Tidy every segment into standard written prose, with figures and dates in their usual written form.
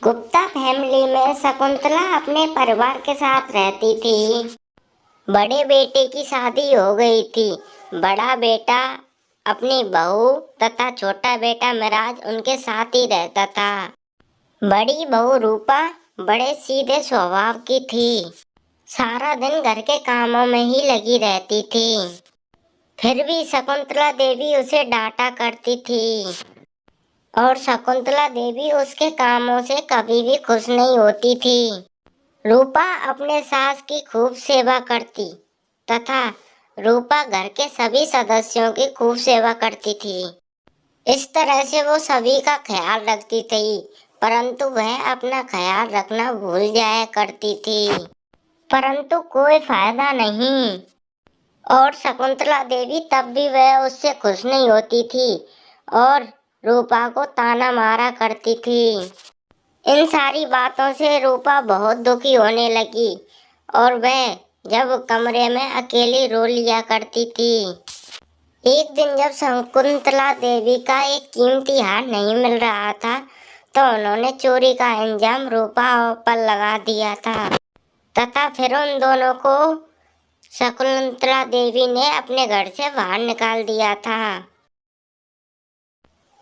Gupta family में शकुंतला अपने परिवार के साथ रहती थी। बड़े बेटे की शादी हो गई थी। बड़ा बेटा अपनी बहू तथा छोटा बेटा मिराज उनके साथ ही रहता था। बड़ी बहू रूपा बड़े सीधे स्वभाव की थी। सारा दिन घर के कामों में ही लगी रहती थी। फिर भी शकुंतला देवी उसे डांटा करती थी और शकुंतला देवी उसके कामों से कभी भी खुश नहीं होती थी। रूपा अपने सास की खूब सेवा करती तथा रूपा घर के सभी सदस्यों की खूब सेवा करती थी। इस तरह से वो सभी का ख्याल रखती थी, परंतु वह अपना ख्याल रखना भूल जाया करती थी। परंतु कोई फायदा नहीं और शकुंतला देवी तब भी वह उससे खुश नहीं होती थी और रूपा को ताना मारा करती थी। इन सारी बातों से रूपा बहुत दुखी होने लगी और वह जब कमरे में अकेली रो लिया करती थी। एक दिन जब शकुंतला देवी का एक कीमती हार नहीं मिल रहा था तो उन्होंने चोरी का इंजाम रूपा पर लगा दिया था तथा फिर उन दोनों को शकुंतला देवी ने अपने घर से बाहर निकाल दिया था।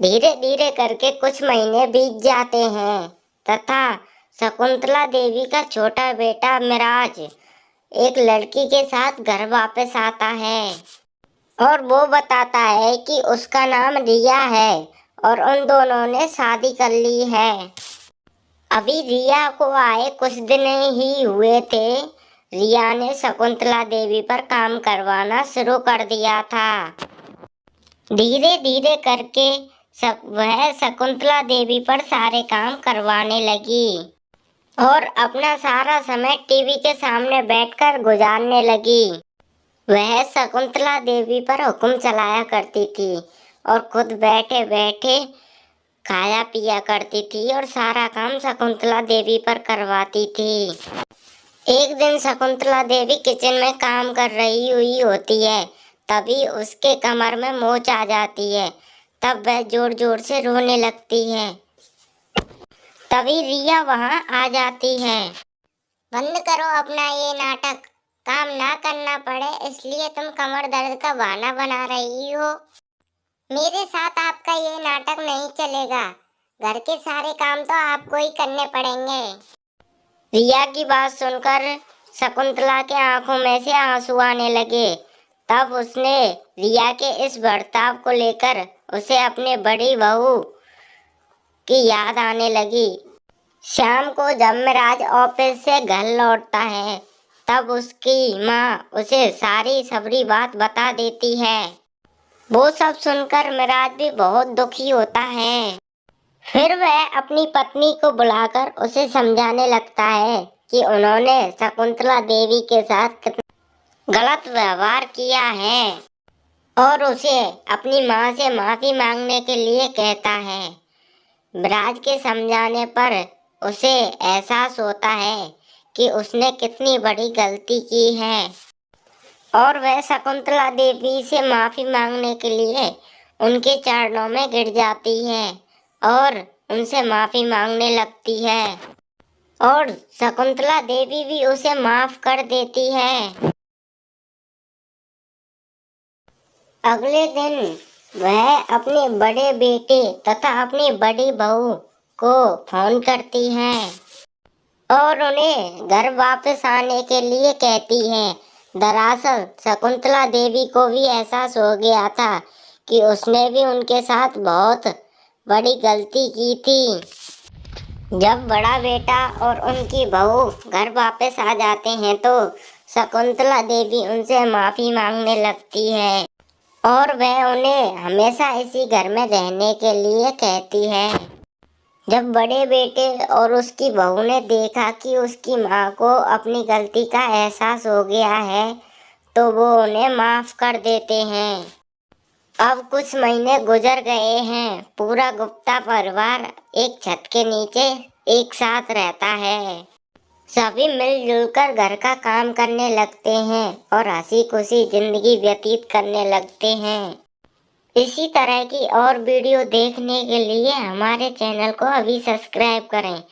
धीरे धीरे करके कुछ महीने बीत जाते हैं तथा शकुंतला देवी का छोटा बेटा मिराज एक लड़की के साथ घर वापस आता है और वो बताता है कि उसका नाम रिया है और उन दोनों ने शादी कर ली है। अभी रिया को आए कुछ दिन ही हुए थे, रिया ने शकुंतला देवी पर काम करवाना शुरू कर दिया था। धीरे धीरे करके वह शकुंतला देवी पर सारे काम करवाने लगी और अपना सारा समय टीवी के सामने बैठकर गुजारने लगी। वह शकुंतला देवी पर हुक्म चलाया करती थी और खुद बैठे बैठे खाया पिया करती थी और सारा काम शकुंतला देवी पर करवाती थी। एक दिन शकुंतला देवी किचन में काम कर रही हुई होती है, तभी उसके कमर में मोच आ जाती है। तब वह जोर जोर से रोने लगती है। तभी रिया वहां आ जाती है। बंद करो अपना ये नाटक, काम ना करना पड़े इसलिए तुम कमर दर्द का बहाना बना रही हो। मेरे साथ आपका ये नाटक नहीं चलेगा, घर के सारे काम तो आपको ही करने पड़ेंगे। रिया की बात सुनकर शकुंतला के आंखों में से आंसू आने लगे। तब उसने रिया के इस बर्ताव को लेकर उसे अपने बड़ी बहू की याद आने लगी। शाम को जब मिराज ऑफिस से घर लौटता है तब उसकी माँ उसे सारी सबरी बात बता देती है। वो सब सुनकर मिराज भी बहुत दुखी होता है। फिर वह अपनी पत्नी को बुलाकर उसे समझाने लगता है कि उन्होंने शकुंतला देवी के साथ कितना गलत व्यवहार किया है और उसे अपनी माँ से माफी मांगने के लिए कहता है। मिराज के समझाने पर उसे एहसास होता है कि उसने कितनी बड़ी गलती की है और वह शकुंतला देवी से माफी मांगने के लिए उनके चरणों में गिर जाती है और उनसे माफी मांगने लगती है और शकुंतला देवी भी उसे माफ कर देती है। अगले दिन वह अपने बड़े बेटे तथा अपनी बड़ी बहू को फोन करती है और उन्हें घर वापस आने के लिए कहती है। दरअसल शकुंतला देवी को भी एहसास हो गया था कि उसने भी उनके साथ बहुत बड़ी गलती की थी। जब बड़ा बेटा और उनकी बहू घर वापस आ जाते हैं तो शकुंतला देवी उनसे माफी मांगने लगती है और वह उन्हें हमेशा इसी घर में रहने के लिए कहती है। जब बड़े बेटे और उसकी बहू ने देखा कि उसकी माँ को अपनी गलती का एहसास हो गया है तो वो उन्हें माफ कर देते हैं। अब कुछ महीने गुजर गए हैं। पूरा गुप्ता परिवार एक छत के नीचे एक साथ रहता है। सभी मिलजुल कर घर का काम करने लगते हैं और हंसी खुशी जिंदगी व्यतीत करने लगते हैं। इसी तरह की और वीडियो देखने के लिए हमारे चैनल को अभी सब्सक्राइब करें।